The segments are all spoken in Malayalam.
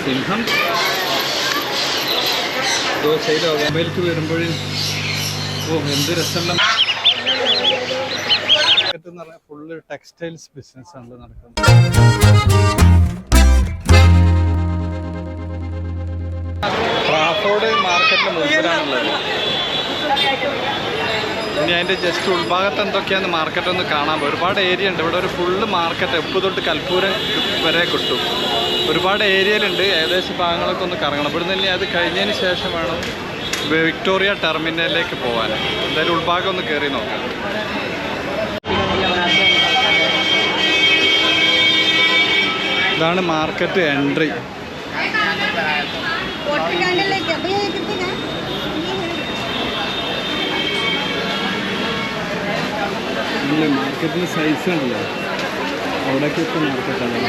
സിംഹം ദോശയിലോ മൊബൈലിലേക്ക് വരുമ്പോൾ എന്ത് രസമുള്ള ഫുള്ള് ടെക്സ്റ്റൈൽസ് ബിസിനസ് ആണ് നടക്കുന്നത്. ട്രാഫോർഡ് മാർക്കറ്റിന് മുമ്പിലാണുള്ളത്. ഇനി അതിൻ്റെ ജസ്റ്റ് ഉൾഭാഗത്ത് എന്തൊക്കെയാണ് മാർക്കറ്റ് ഒന്ന് കാണാൻ. ഒരുപാട് ഏരിയ ഉണ്ട് ഇവിടെ. ഒരു ഫുള്ള് മാർക്കറ്റ് എപ്പോൾ തൊട്ട് കൽപ്പൂരം വരെ കിട്ടും. ഒരുപാട് ഏരിയയിലുണ്ട്. ഏകദേശം ഭാഗങ്ങളൊക്കെ ഒന്ന് കറങ്ങണം. ഇവിടെ നിന്ന് അത് കഴിഞ്ഞതിന് ശേഷം വേണം വിക്ടോറിയ ടെർമിനലിലേക്ക് പോകാൻ. എന്തായാലും ഉൾഭാഗം ഒന്ന് കയറി നോക്കാം. ഇതാണ് മാർക്കറ്റ് എൻട്രി. മാർക്കറ്റിന് സൈസ് ഉണ്ടല്ലോ, അവിടേക്ക് ഇപ്പോൾ മാർക്കറ്റാണ്.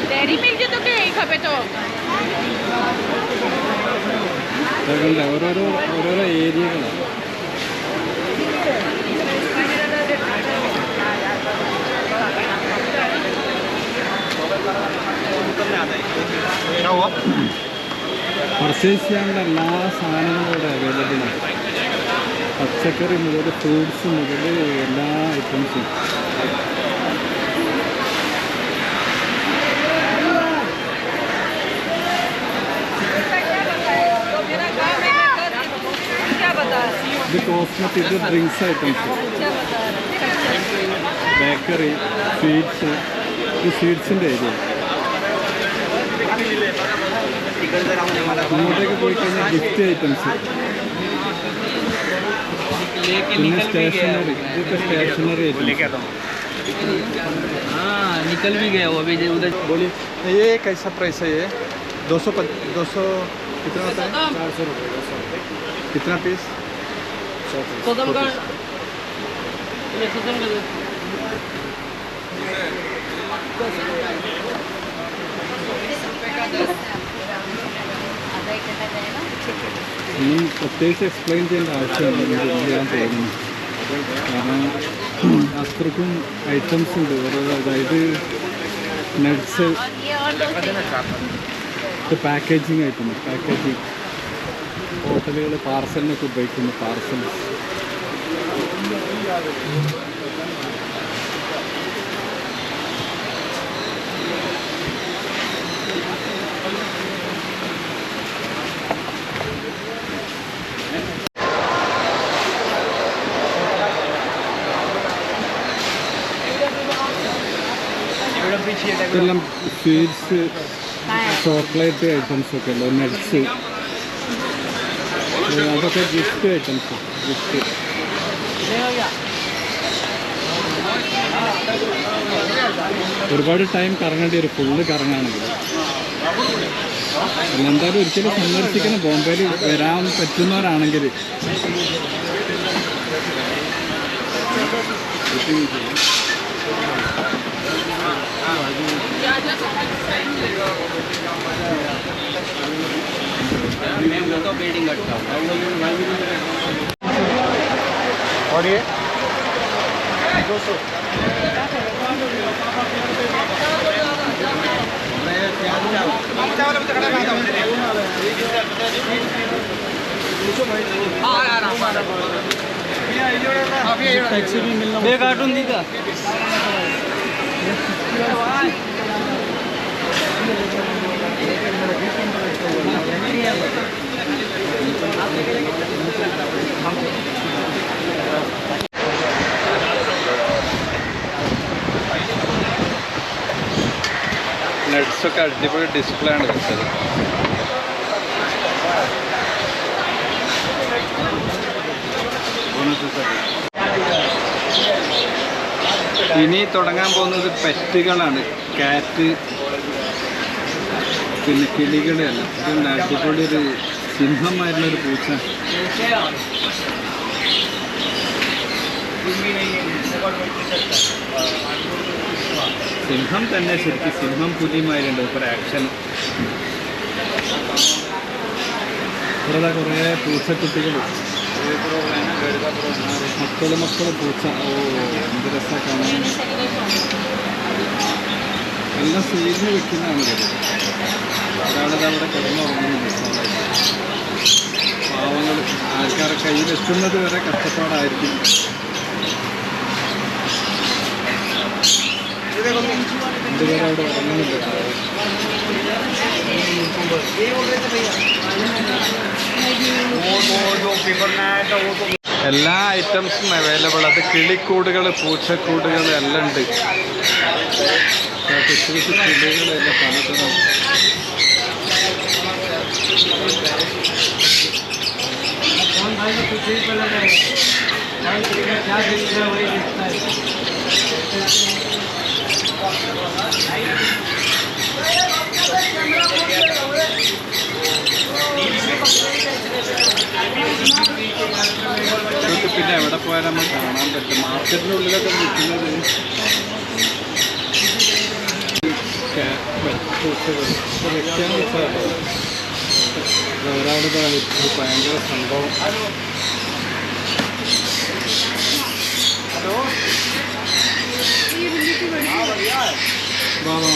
डेयरी मिल्क जो तो के ही खपे तो ഓരോരോ ഏരിയകളാണ്. പർച്ചേസ് ചെയ്യാനുള്ള എല്ലാ സാധനങ്ങളും ഇവിടെ അവൈലബിൾ ആണ്. പച്ചക്കറി മുതൽ ഫ്രൂട്ട്സ് മുതൽ എല്ലാ ഐറ്റംസും. ഇത് കോസ്മെറ്റിക്, ഇത് ഡ്രിങ്ക്സ് ഐറ്റംസ്, ബേക്കറി, സ്വീറ്റ്സ്. ഇത് സ്വീറ്റ്സിൻ്റെ ഏരിയ. ഇങ്ങോട്ടേക്ക് പോയി കഴിഞ്ഞാൽ ഗിഫ്റ്റ് ഐറ്റംസ്, പിന്നെ സ്റ്റേഷനറി. ഇതൊക്കെ സ്റ്റേഷനറി ഐറ്റംസ്. निकल भी गया वो अभी उधर. बोलिए ये कैसा प्राइस है? ये 200 कितना होता है? 400 रुपये. कितना पीस? 100 का. പ്രത്യേകിച്ച് എക്സ്പ്ലെയിൻ ചെയ്യേണ്ട ആവശ്യമില്ല. ചെയ്യാൻ തോന്നുന്നു. കാരണം അത്രക്കും ഐറ്റംസ് ഉണ്ട് ഓരോ. അതായത് നട്ട്സ്, ഇത് പാക്കേജിങ് ഐറ്റം. പാക്കേജിങ് ഹോട്ടലുകൾ പാർസലിനൊക്കെ ഉപയോഗിക്കുന്നു. പാർസൽ ഇതെല്ലാം സ്വീറ്റ്സ്, ചോക്ലേറ്റ് ഐറ്റംസ് ഒക്കെ ഉണ്ടോ, നട്ട്സ്, അതൊക്കെ ഗിഫ്റ്റ് ഐറ്റംസ്. ഗിഫ്റ്റ് ഒരുപാട് ടൈം കറങ്ങേണ്ടി വരും ഫുള്ള് കറങ്ങാണെങ്കിൽ. എന്തായാലും ഒരിക്കലും സന്ദർശിക്കണം ബോംബെയിൽ വരാൻ പറ്റുന്നവരാണെങ്കിൽ. और ये 200. कार्टून दी का നട്ട്സൊക്കെ അടിപൊളി ഡിസ്പ്ലേ ആണ് വെച്ചത്. ഇനി തുടങ്ങാൻ പോകുന്നത് പെറ്റുകളാണ്. കാറ്റ്, പിന്നെ കിളികളെയല്ല, ഇതുണ്ട് അടിപൊളി ഒരു സിംഹമായിരുന്നൊരു പൂച്ച. സിംഹം തന്നെ ശരിക്കും സിംഹം പുലിയുമായിട്ടുണ്ട് ഒരു ആക്ഷൻ. ഇവിടെ കുറേ പൂച്ചക്കുട്ടികൾ, മക്കള് പൂച്ച. ഓ എന്ത് രസം കാണാൻ. എല്ലാം സീരിന് വെക്കുന്നതാണ് ഇത്. ഒരാളിത് അവിടെ കിടന്നുറങ്ങുന്നുണ്ട്. പാവങ്ങൾ ആൾക്കാരെ കയ്യിലെത്തുന്നത് വരെ കഷ്ടപ്പാടായിരിക്കും. ഇതുവരെ അവിടെ ഉറങ്ങുന്നുണ്ട്. എല്ലാ ഐറ്റംസും അവൈലബിൾ. അത് കിളിക്കൂടുകൾ, പൂച്ചക്കൂടുകൾ എല്ലാം ഉണ്ട്. കൊച്ചു കൊച്ചു കിളികളെല്ലാം പലതരം. പിന്നെ എവിടെ പോയാൽ നമ്മൾ കാണാൻ പറ്റും. മാർക്കറ്റിനുള്ളിലൊക്കെ വിൽക്കുന്നത് ഒരാളുടെ ഭയങ്കര സംഭവം. വാ വാ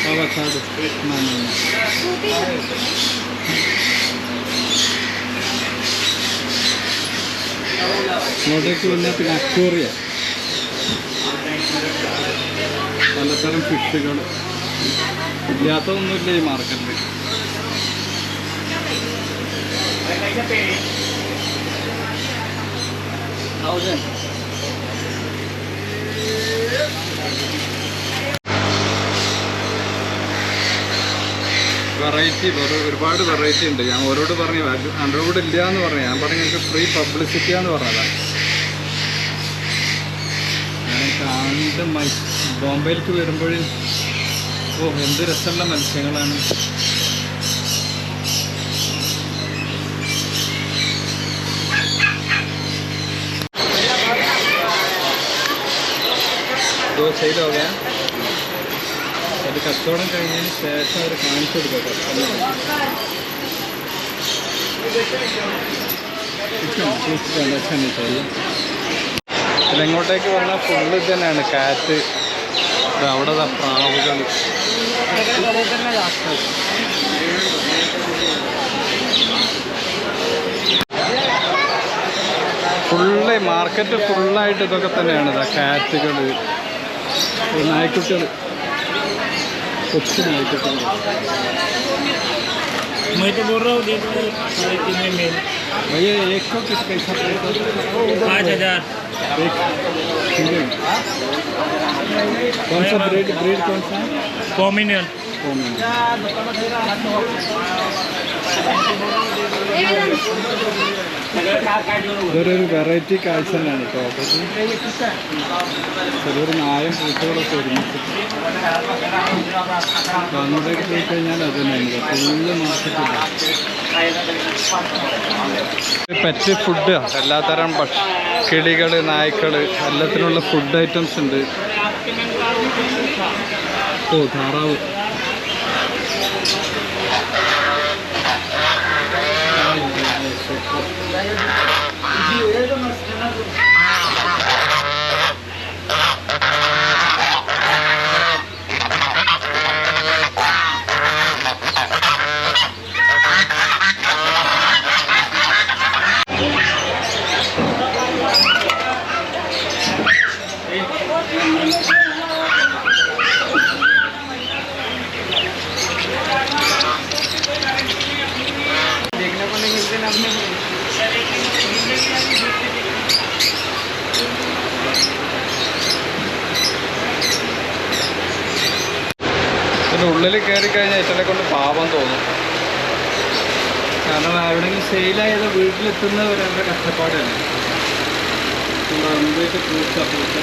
വാ വാ ചാട്. ഇങ്ങോട്ടേക്ക് വന്നാൽ പിന്നെ അക്വേറിയ, പലതരം ഫിഷുകൾ. ഇല്ലാത്തതൊന്നുമില്ല ഈ മാർക്കറ്റിൽ. വെറൈറ്റി ഒരുപാട് വെറൈറ്റി ഉണ്ട്. ഞാൻ ഓരോട് പറഞ്ഞു അണ്ടർവുഡ് ഇല്ല എന്ന് പറഞ്ഞു. ഞാൻ പറഞ്ഞു എനിക്ക് ഫ്രീ പബ്ലിസിറ്റിയാന്ന് പറഞ്ഞതാണ്. ഞാൻ കാണുന്നത് ബോംബെയിലേക്ക് വരുമ്പോൾ ഓ എന്ത് രസമുള്ള മത്സ്യങ്ങളാണ്. ചെയ്തോകെ അത് കച്ചവടം കഴിഞ്ഞതിന് ശേഷം അവർ കാണിച്ചു കൊടുക്കട്ടെ. ഇതിലെങ്ങോട്ടേക്ക് വന്നാൽ ഫുള്ള് തന്നെയാണ് കാറ്റ്. അവിടെ പ്രാവുകൾ. ഫുള്ള് മാർക്കറ്റ് ഫുള്ളായിട്ട് ഇതൊക്കെ തന്നെയാണ്. കാറ്റുകൾ, നായ്ക്കുട്ടികൾ, കൊച്ചു നായ്ക്കുട്ടികൾ. मैं तो बोल रहा हूँ देखो भैया एक को किस कैसा 5,000 सिंगल। कौन सा ब्रीड कौन सा? कॉमिनियन। ഇതൊരു വെറൈറ്റി കാഴ്ച തന്നെയാണ് കേട്ടോ. ചെറിയൊരു നായം പൂച്ചകളൊക്കെ ഒരുമിച്ച് അങ്ങോട്ടേക്ക് പോയി കഴിഞ്ഞാൽ അത് തന്നെയാണ് ഫുള്ള് മാർക്കറ്റില്ല. പെറ്റ് ഫുഡ് എല്ലാത്തരം കിളികൾ, നായ്ക്കൾ എല്ലാത്തിനുള്ള ഫുഡ് ഐറ്റംസ് ഉണ്ട്. ഓ താറാവ്. ഉള്ളിൽ കയറി കഴിഞ്ഞാൽ ഇതിനെ കൊണ്ട് പാപം തോന്നും. കാരണം എവിടെയെങ്കിലും സെയിലായത് വീട്ടിലെത്തുന്നവരെ കഷ്ടപ്പാടാണ്. വീട്ടിൽ പൂച്ച പൂച്ച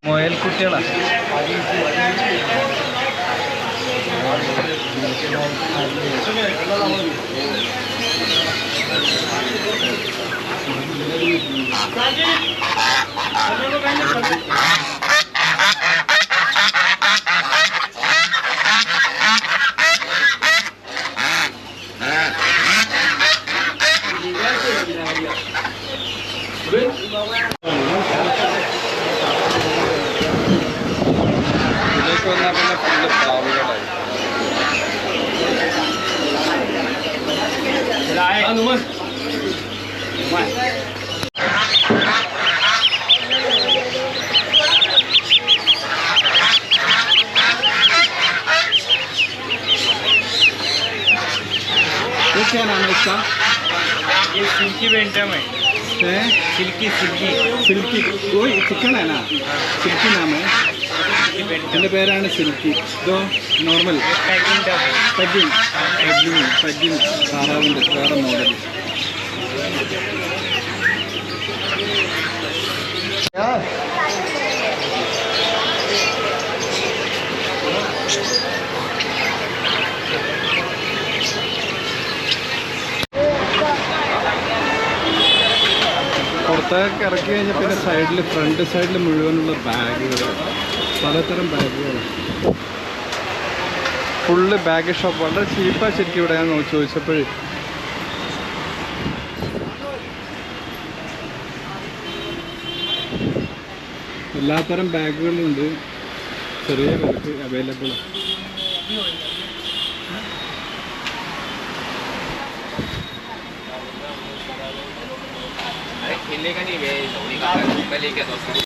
മുയൽക്കുട്ടികളാണ്. ഇതിലേക്ക് വന്നാൽ പിന്നെ ഫുള്ള് പ്രാവുകളായി. ये क्या नाम है इसका? ये सिल्की बेंटम है. सिल्की सिल्की सिल्की वही चिकन है ना? सिल्की नाम है. എൻ്റെ പേരാണ് സിൽക്കി. ഇതോ നോർമൽ പെഗ്ഗിങ് താറാവിൻ്റെ വേറെ മോഡൽ. പുറത്തേക്ക് ഇറക്കി കഴിഞ്ഞാൽ പിന്നെ സൈഡിൽ ഫ്രണ്ട് സൈഡിൽ മുഴുവനുള്ള ബാഗുകൾ, പലതരം ബാഗുകൾ, ഫുള്ള് ബാഗ് ഷോപ്പ്. വളരെ ചീപ്പാണ് ശരിക്കും ഇവിടെ. ഞാൻ ചോദിച്ചപ്പോൾ എല്ലാത്തരം ബാഗുകളുണ്ട്, ചെറിയ വിലക്ക് അവൈലബിൾ.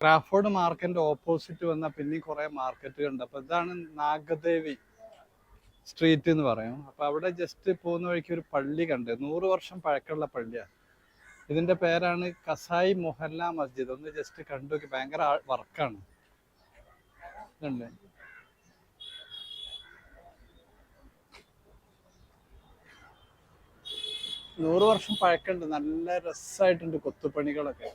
ക്രാഫോർഡ് മാർക്കറ്റിന്റെ ഓപ്പോസിറ്റ് വന്നാൽ പിന്നെ കുറേ മാർക്കറ്റുകൾ ഉണ്ട്. അപ്പോൾ ഇതാണ് നാഗദേവി സ്ട്രീറ്റ് എന്ന് പറയും. അപ്പോൾ അവിടെ ജസ്റ്റ് പോകുന്ന വഴിക്ക് ഒരു പള്ളി കണ്ട്, 100 വർഷം പഴക്കമുള്ള പള്ളിയാണ്. ഇതിൻ്റെ പേരാണ് കസായി മൊഹല്ല മസ്ജിദ്. ഒന്ന് ജസ്റ്റ് കണ്ടു നോക്കി, ഭയങ്കര വർക്കാണ്. ഇതുണ്ട് 100 വർഷം പഴക്കമുണ്ട്. നല്ല രസമായിട്ടുണ്ട് കൊത്തുപണികളൊക്കെ.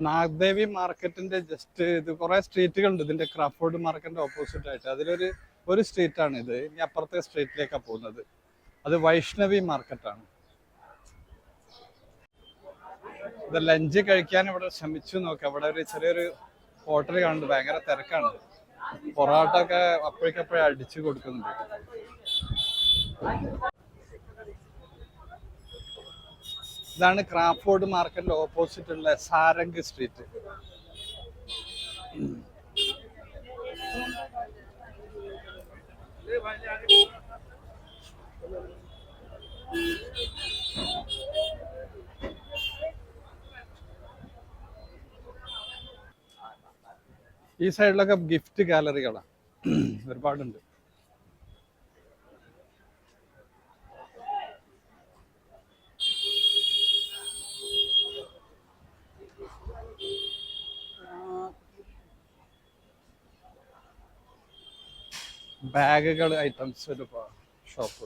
നാഗ്ദേവി മാർക്കറ്റിന്റെ ജസ്റ്റ് ഇത് കുറെ സ്ട്രീറ്റുകളുണ്ട് ഇതിന്റെ ക്രാഫോർഡ് മാർക്കറ്റിന്റെ ഓപ്പോസിറ്റ് ആയിട്ട്. ഒരു സ്ട്രീറ്റാണ് ഇത്. ഇനി അപ്പുറത്തെ സ്ട്രീറ്റിലേക്കാണ് പോകുന്നത്. അത് വൈഷ്ണവി മാർക്കറ്റാണ്. ഇത് ലഞ്ച് കഴിക്കാൻ ഇവിടെ ശ്രമിച്ചു നോക്കാം. അവിടെ ഒരു ചെറിയൊരു ഹോട്ടൽ കാണുന്നുണ്ട്, ഭയങ്കര തിരക്കാണ്. പൊറോട്ട ഒക്കെ അപ്പോഴേക്കപ്പോഴേ അടിച്ചു കൊടുക്കുന്നുണ്ട്. ഇതാണ് ക്രാഫോർഡ് മാർക്കറ്റിന്റെ ഓപ്പോസിറ്റ് ഉള്ള സാരംഗ് സ്ട്രീറ്റ്. ഈ സൈഡിലൊക്കെ ഗിഫ്റ്റ് ഗാലറികളാണ്, ഒരുപാടുണ്ട്. ബാഗുകൾ ഐറ്റംസ് ഒരു ഷോപ്പ്.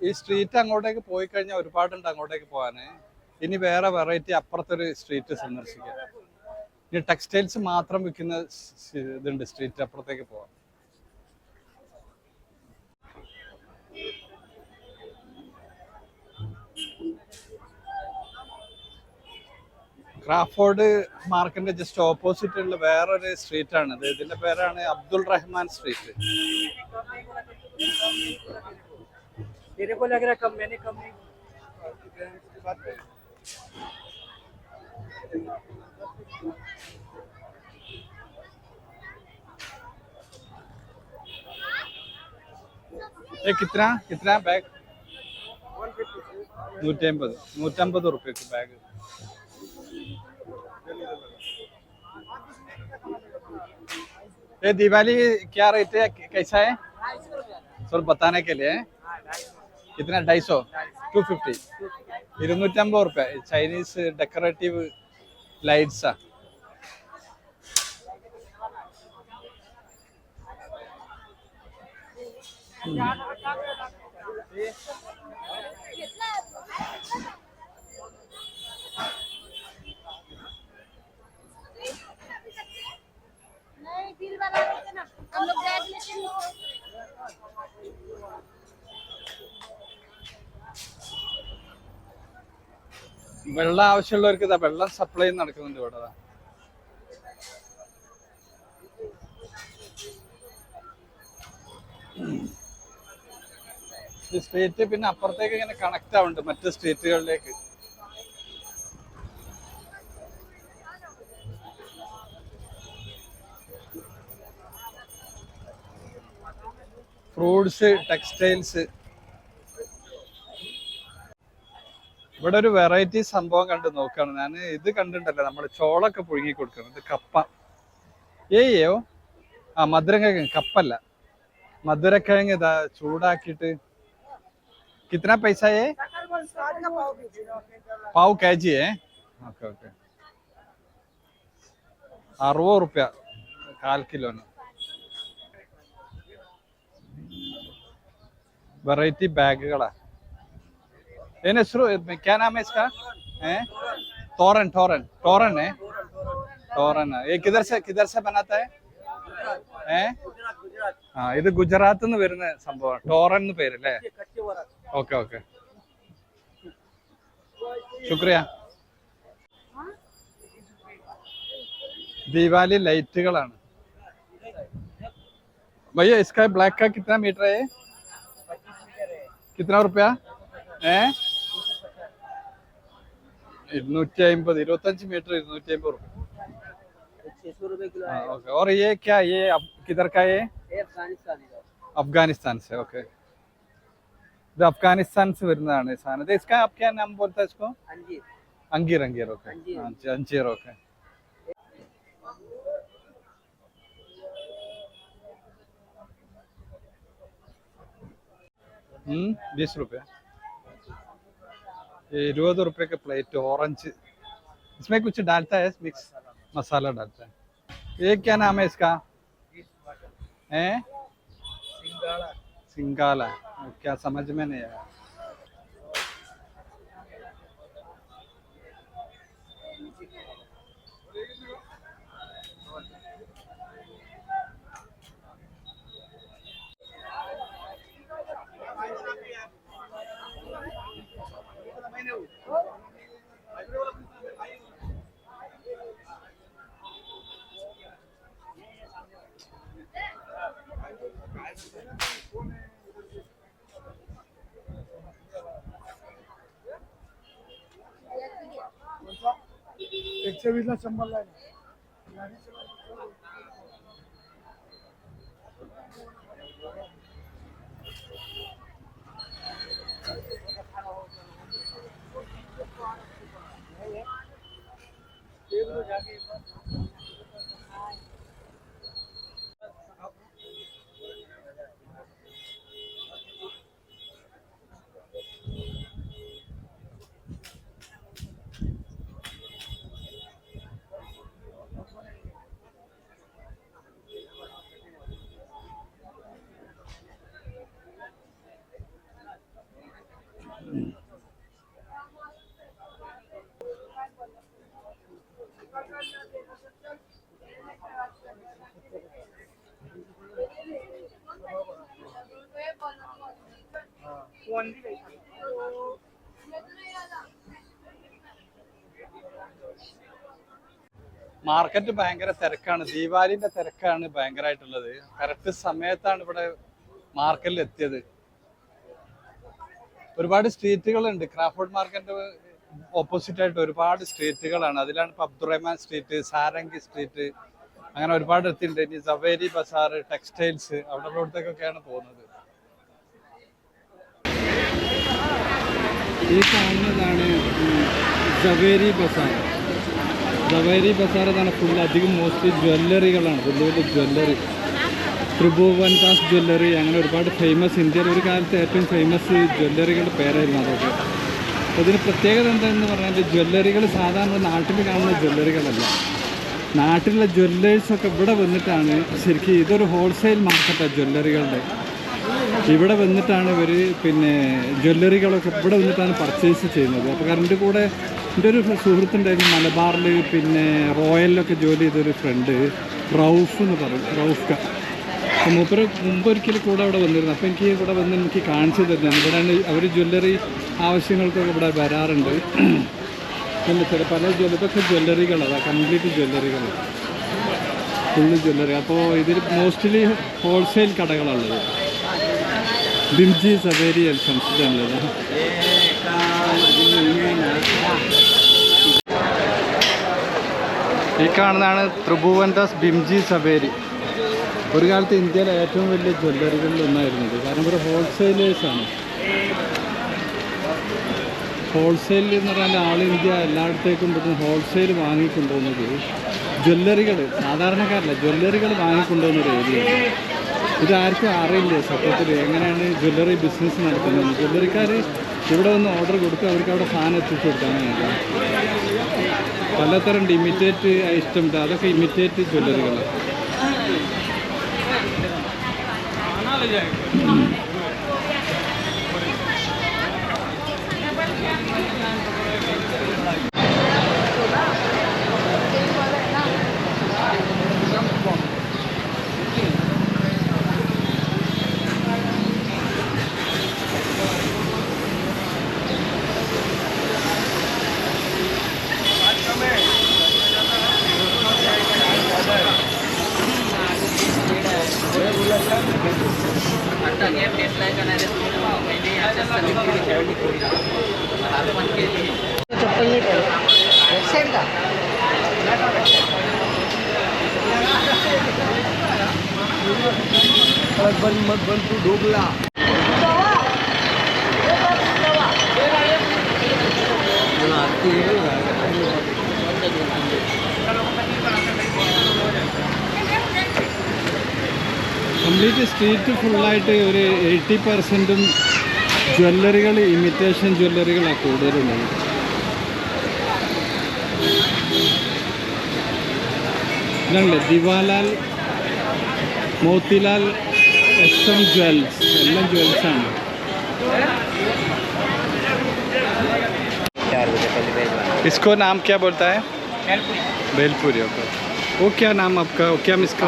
ഈ സ്ട്രീറ്റ് അങ്ങോട്ടേക്ക് പോയി കഴിഞ്ഞാൽ ഒരുപാടുണ്ട് അങ്ങോട്ടേക്ക് പോകാന്. ഇനി വേറെ വെറൈറ്റി അപ്പുറത്തൊരു സ്ട്രീറ്റ് സന്ദർശിക്കാം. ഇനി ടെക്സ്റ്റൈൽസ് മാത്രം വിൽക്കുന്ന ഇതുണ്ട് സ്ട്രീറ്റ്, അപ്പുറത്തേക്ക് പോവാം. ക്രാഫോർഡ് മാർക്കറ്റിന്റെ ജസ്റ്റ് ഓപ്പോസിറ്റ് ഉള്ള വേറൊരു സ്ട്രീറ്റ് ആണ് ഇത്. ഇതിന്റെ പേരാണ് അബ്ദുൾ റഹ്മാൻ സ്ട്രീറ്റ്. कितना बैग? 150 150 रुपये की बैग. ये दिवाली क्या रेट है, कैसा है सर बताने के लिए? कितना? 250, 250, 250 रुपये ചൈനീസ് ഡെക്കറേറ്റീവ് ലൈറ്റ്സാ. नहीं बिल बना देते ना हम लोग बैग लेते हैं. വെള്ളം ആവശ്യമുള്ളവർക്ക് ഇതാ വെള്ളം സപ്ലൈ നടക്കുന്നുണ്ട് ഇവിടെ. ഈ സ്ട്രീറ്റ് പിന്നെ അപ്പുറത്തേക്ക് ഇങ്ങനെ കണക്ട് ആവുന്നുണ്ട് മറ്റ് സ്ട്രീറ്റുകളിലേക്ക്. Fruits, textiles. ഇവിടെ ഒരു വെറൈറ്റി സംഭവം കണ്ട് നോക്കാണ് ഞാൻ. ഇത് കണ്ടിട്ടല്ലേ നമ്മുടെ ചോളൊക്കെ പുഴുങ്ങി കൊടുക്കുന്നത്. ഇത് കപ്പ. ഏയ്യോ ആ മധുരക്കിഴങ്ങ്, കപ്പല്ല മധുരക്കിഴങ്ങ്. ഇതാ ചൂടാക്കിയിട്ട്. कितना पैसा है? पाव केजी है. Okay okay. 60 रुपया 1/4 किलो. वेराइटी बैगुകളാ. ಏನ ಹೆಸರು? क्या नाम है इसका? तोरन. तोरन तोरन है. तोरन ये किधर से बनाता है? हाँ ഇത് ഗുജറാത്തിൽ നിന്ന് വരുന്ന സംഭവം. ടോറൻ എന്ന് പേരല്ലേ? ഓക്കെ ഓക്കെ, ശുക്രിയ. दिवाली ലൈറ്റുകളാണ്. भैया इसका ब्लैक का कितना मीटर है? कितना रुपया? 250, 25 मीटर 250 रुपये. 600 रुपए किलो है. ओके. और ये क्या, ये किधर का है? अफगानिस्तान का. अफगानिस्तान से. ओके. ഇത് അഫ്ഗാനിസ്ഥാൻ से വരുന്നതാണ് ഈ സാധനം. इसका आप क्या नाम बोलता है इसको? अंजीर. अंजीर. अंजीर ओके. अंजीर ओके. 20 रुपये. 20 रुपये का प्लेट ऑरेंज. इसमें कुछ डालता है, मिक्स मसाला डालता है. ये क्या नाम है इसका? सिंगाड़ा. सिंगाला. क्या समझ में नहीं आया. മാർക്കറ്റ് ഭയങ്കര തിരക്കാണ്. ദീപാവലിന്റെ തിരക്കാണ് ഭയങ്കരമായിട്ടുള്ളത്. കറക്റ്റ് സമയത്താണ് ഇവിടെ മാർക്കറ്റിൽ എത്തിയത്. ഒരുപാട് സ്ട്രീറ്റുകളുണ്ട്. ക്രാഫ്റ്റ് മാർക്കറ്റ് ഓപ്പോസിറ്റ് ആയിട്ട് ഒരുപാട് സ്ട്രീറ്റുകളാണ്. അതിലാണ് ഇപ്പൊ അബ്ദുറഹ്മാൻ സ്ട്രീറ്റ്, സാരംഗി സ്ട്രീറ്റ്, അങ്ങനെ ഒരുപാട് എത്തിയിട്ടുണ്ട്. ഇനി സവേരി ബസാർ, ടെക്സ്റ്റൈൽസ്, അവിടെ ഇവിടത്തേക്കൊക്കെയാണ് പോകുന്നത്. ഈ കാണുന്നതാണ് സവേരി ബസാർ. സവേരി ബസാർ എന്നാണ് ഫുൾ അധികം മോസ്റ്റ്ലി ജ്വല്ലറികളാണ്, വലിയ വലിയ ജ്വല്ലറി. ത്രിഭുവൻദാസ് ജ്വല്ലറി, അങ്ങനെ ഒരുപാട് ഫേമസ്, ഇന്ത്യയിൽ ഒരു കാലത്ത് ഏറ്റവും ഫേമസ് ജ്വല്ലറികളുടെ പേരായിരുന്നു അതൊക്കെ. അപ്പോൾ ഇതിന് പ്രത്യേകത എന്താണെന്ന് പറഞ്ഞാൽ ജ്വല്ലറികൾ സാധാരണ നാട്ടിൽ കാണുന്ന ജ്വല്ലറികളല്ല. നാട്ടിലുള്ള ജ്വല്ലേഴ്സൊക്കെ ഇവിടെ വന്നിട്ടാണ്, ശരിക്കും ഇതൊരു ഹോൾസെയിൽ മാർക്കറ്റാണ് ജ്വല്ലറികളുടെ. ഇവിടെ വന്നിട്ടാണ് ഇവർ ജ്വല്ലറികളൊക്കെ ഇവിടെ വന്നിട്ടാണ് പർച്ചേസ് ചെയ്യുന്നത്. അപ്പോൾ കാരണം എൻ്റെ കൂടെ എൻ്റെ ഒരു സുഹൃത്തുണ്ടായിരുന്നു മലബാറിൽ, റോയലിലൊക്കെ ജോലി ചെയ്തൊരു ഫ്രണ്ട്, റൌഫ് എന്ന് പറയും, റൌഫ് ഖാൻ. അപ്പോൾ മൂപ്പര് മുമ്പൊരിക്കൽ കൂടെ അവിടെ വന്നിരുന്നു. അപ്പോൾ ഇവിടെ വന്ന് എനിക്ക് കാണിച്ചു തരുന്നത് ഇവിടെയാണ് അവർ ജ്വല്ലറി ആവശ്യങ്ങൾക്കൊക്കെ ഇവിടെ വരാറുണ്ട്. പല ഇതൊക്കെ ജ്വല്ലറികളാണ്, കംപ്ലീറ്റ് ജ്വല്ലറികൾ, ഫുള്ള് ജ്വല്ലറി. അപ്പോൾ ഇതിൽ മോസ്റ്റ്ലി ഹോൾസെയിൽ കടകളുള്ളത്. ബിംജി സവേരി സംസ്ഥാനമുള്ളത്. ഈ കാണുന്നതാണ് ത്രിഭുവൻദാസ് ബിംജി സവേരി. ഒരു കാലത്ത് ഇന്ത്യയിലെ ഏറ്റവും വലിയ ജ്വല്ലറികളിൽ ഒന്നായിരുന്നത്. കാരണം ഇവിടെ ഹോൾസെയിലേഴ്സാണ്. ഹോൾസെയിൽ എന്ന് പറഞ്ഞാൽ ആൾ ഇന്ത്യ എല്ലായിടത്തേക്കും ഇവിടുന്ന് ഹോൾസെയിൽ വാങ്ങിക്കൊണ്ടുപോകുന്നത് ജ്വല്ലറികൾ, സാധാരണക്കാരല്ല, ജ്വല്ലറികൾ വാങ്ങിക്കൊണ്ടുപോകുന്നൊരു ഏരിയയാണ്. ഇതാർക്കും അറിയില്ല സത്യത്തിൽ എങ്ങനെയാണ് ജ്വല്ലറി ബിസിനസ് നടക്കുന്നത്. ജ്വല്ലറിക്കാർ ഇവിടെ വന്ന് ഓർഡർ കൊടുക്കുക, അവർക്ക് അവിടെ സാധനം എത്തിച്ചു കൊടുക്കാനാണ്. പലതരം ഇമിറ്റേറ്റ് ഐറ്റംസ്, അതൊക്കെ ഇമിറ്റേറ്റ് ജ്വല്ലറികളാണ്. കംപ്ലീറ്റ് സ്ട്രീറ്റ് ഫുള്ളായിട്ട് ഒരു 80% ജ്വല്ലറികൾ, ഇമിറ്റേഷൻ ജ്വല്ലറികളാണ് കൂടുതലുള്ളത്. ഇതാണല്ലേ ദിവാലാൽ, മോത്തിലാൽ, SM ജ്വൽസ്, എല്ലാം ജ്വൽസാണ്. इसको नाम क्या बोलता है? भेलपुरी. ओके, वो क्या नाम आपका, वो क्या मिसका?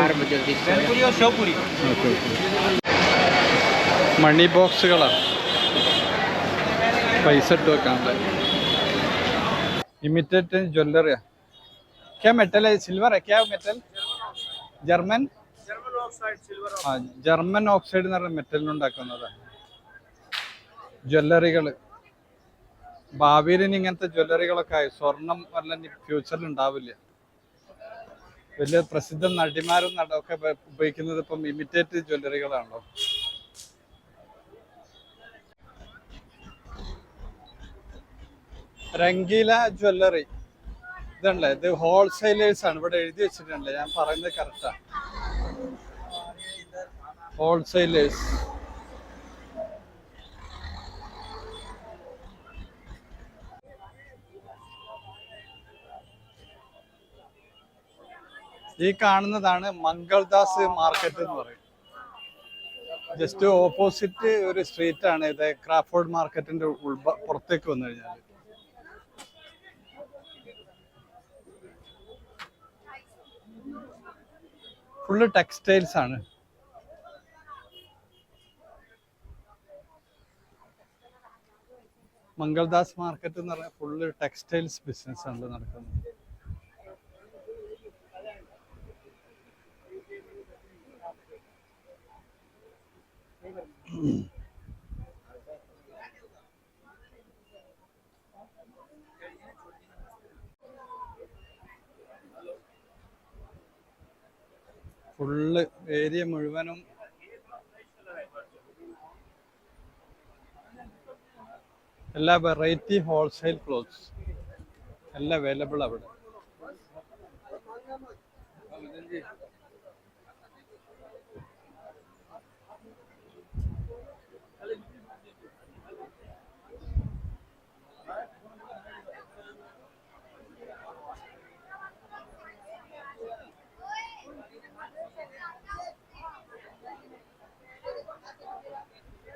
भेलपुरी और शेवपुरी. ओके. मनी बॉक्സുകളാണ്, പൈസ ഇട്ട് വെക്കാനുള്ള ഇമിറ്റേറ്റ് ജ്വല്ലറിയാ. क्या मेटल है? सिल्वर है क्या? मेटल ജർമ്മൻ ജർമ്മൻ ഓക്സൈഡ് എന്ന് പറഞ്ഞ മെറ്റലിനുണ്ടാക്കുന്നതാണ് ജ്വല്ലറികൾ. ഭാവിയിൽ ഇനി ഇങ്ങനത്തെ ജ്വല്ലറികളൊക്കെ ആയി. സ്വർണം വല്ല ഫ്യൂച്ചറിൽ ഉണ്ടാവില്ല. വലിയ പ്രസിദ്ധ നടിമാരും ഒക്കെ ഉപയോഗിക്കുന്നത് ഇപ്പം ഇമിറ്റേറ്റ് ജ്വല്ലറികളാണല്ലോ. രംഗീല ജ്വല്ലറി ഇതുണ്ടല്ലേ, ഇത് ഹോൾസെയിലേഴ്സ് ആണ്. ഇവിടെ എഴുതി വെച്ചിട്ടുണ്ടല്ലേ, ഞാൻ പറയുന്നത് കറക്റ്റാ. ഹോൾസെയിലേഴ്സ്. ഈ കാണുന്നതാണ് മംഗൾദാസ് മാർക്കറ്റ് എന്ന് പറയും. ജസ്റ്റ് ഓപ്പോസിറ്റ് ഒരു സ്ട്രീറ്റ് ആണ് ഇത്. ക്രാഫോർഡ് മാർക്കറ്റിന്റെ പുറത്തേക്ക് വന്നു കഴിഞ്ഞാൽ ഫുള്ള് ടെക്സ്റ്റൈൽസ് ആണ്. മംഗൾദാസ് മാർക്കറ്റ് എന്ന് പറഞ്ഞാൽ ഫുള്ള് ടെക്സ്റ്റൈൽസ് ബിസിനസ് ആണ് നടക്കുന്നത്. ഫുള്ള് ഏരിയ മുഴുവനും എല്ലാ വെറൈറ്റി ഹോൾസെയിൽ ക്ലോത്ത്സ് എല്ലാം അവൈലബിൾ അവിടെ.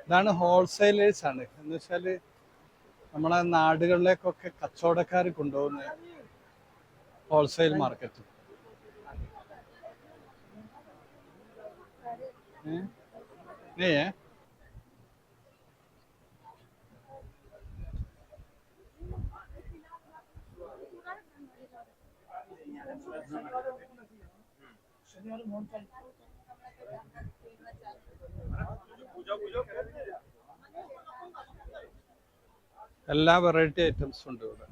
ഇതാണ് ഹോൾസെയിലേഴ്സ് ആണ് എന്ന് വെച്ചാല് നമ്മളെ നാടുകളിലേക്കൊക്കെ കച്ചവടക്കാർ കൊണ്ടുപോകുന്ന ഹോൾസെയിൽ മാർക്കറ്റ്. ഏ എല്ലാ വെറൈറ്റി ഐറ്റംസും ഉണ്ട് ഇവിടെ.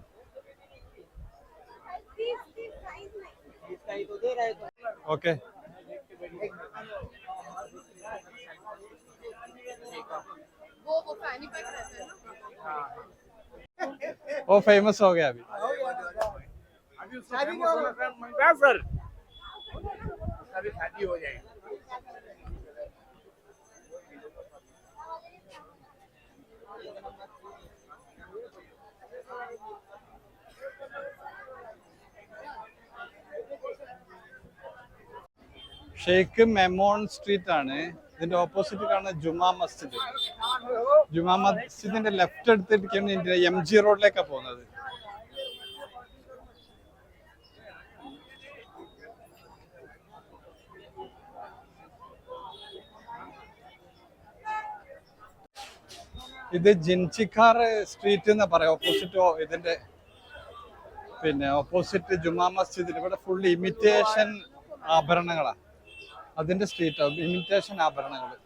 ഓക്കെ, वो फैनी पैक रहता है ना। वो फेमस हो गया अभी. सर अभी शादी हो जाएगी. ഷെയ്ഖ് മെമോൺ സ്ട്രീറ്റ് ആണ്. ഇതിന്റെ ഓപ്പോസിറ്റ് കാണുന്ന ജുമാ മസ്ജിദ്. ജുമാ മസ്ജിദിന്റെ ലെഫ്റ്റ് എടുത്തിട്ടാണ് MG റോഡിലേക്കാണ് പോകുന്നത്. ഇത് ജിൻചിക്കാർ സ്ട്രീറ്റ് എന്ന് പറയാം. ഓപ്പോസിറ്റ് ഇതിന്റെ പിന്നെ ഓപ്പോസിറ്റ് ജുമാ മസ്ജിദിന് ഇവിടെ ഫുൾ ഇമിറ്റേഷൻ ആഭരണങ്ങളാണ്. അതിന്റെ സ്ട്രീറ്റ് ഇമിറ്റേഷൻ ആഭരണങ്ങൾ.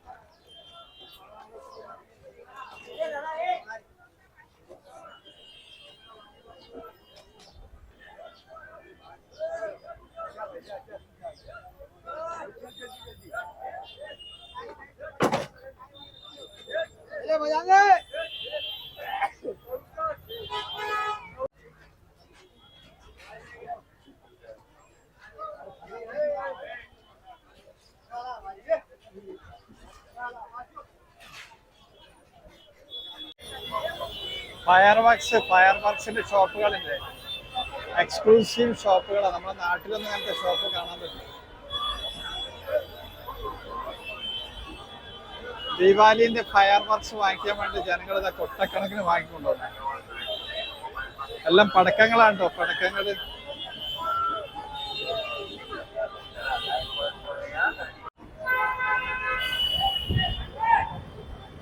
ഫയർ വർക്സിന്റെ ഷോപ്പുകളില്ലേ, എക്സ്ക്ലൂസീവ് ഷോപ്പുകളാണ്. നമ്മുടെ നാട്ടിലൊന്നും അങ്ങനത്തെ ഷോപ്പ് കാണാൻ പറ്റില്ല. ദീപാവലിന്റെ ഫയർ വർക്സ് വാങ്ങിക്കാൻ വേണ്ടി ജനങ്ങൾ ഇതാ കൊട്ടക്കണക്കിന് വാങ്ങിക്കൊണ്ടുവന്നു. എല്ലാം പടക്കങ്ങളാണ് കേട്ടോ, പടക്കങ്ങള്.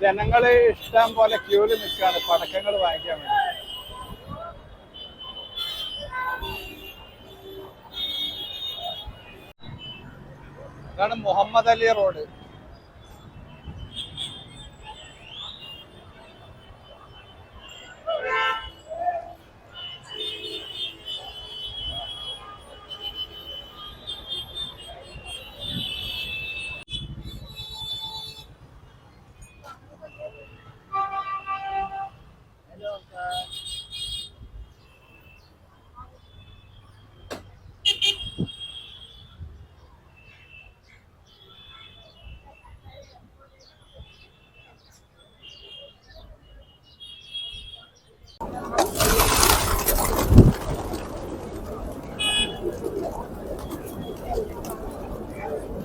ജനങ്ങള് ഇഷ്ടം പോലെ ക്യൂല് നിൽക്കാണ് പടക്കങ്ങൾ വാങ്ങിക്കാൻ വേണ്ടി. ഇതാണ് മുഹമ്മദ് അലി റോഡ്.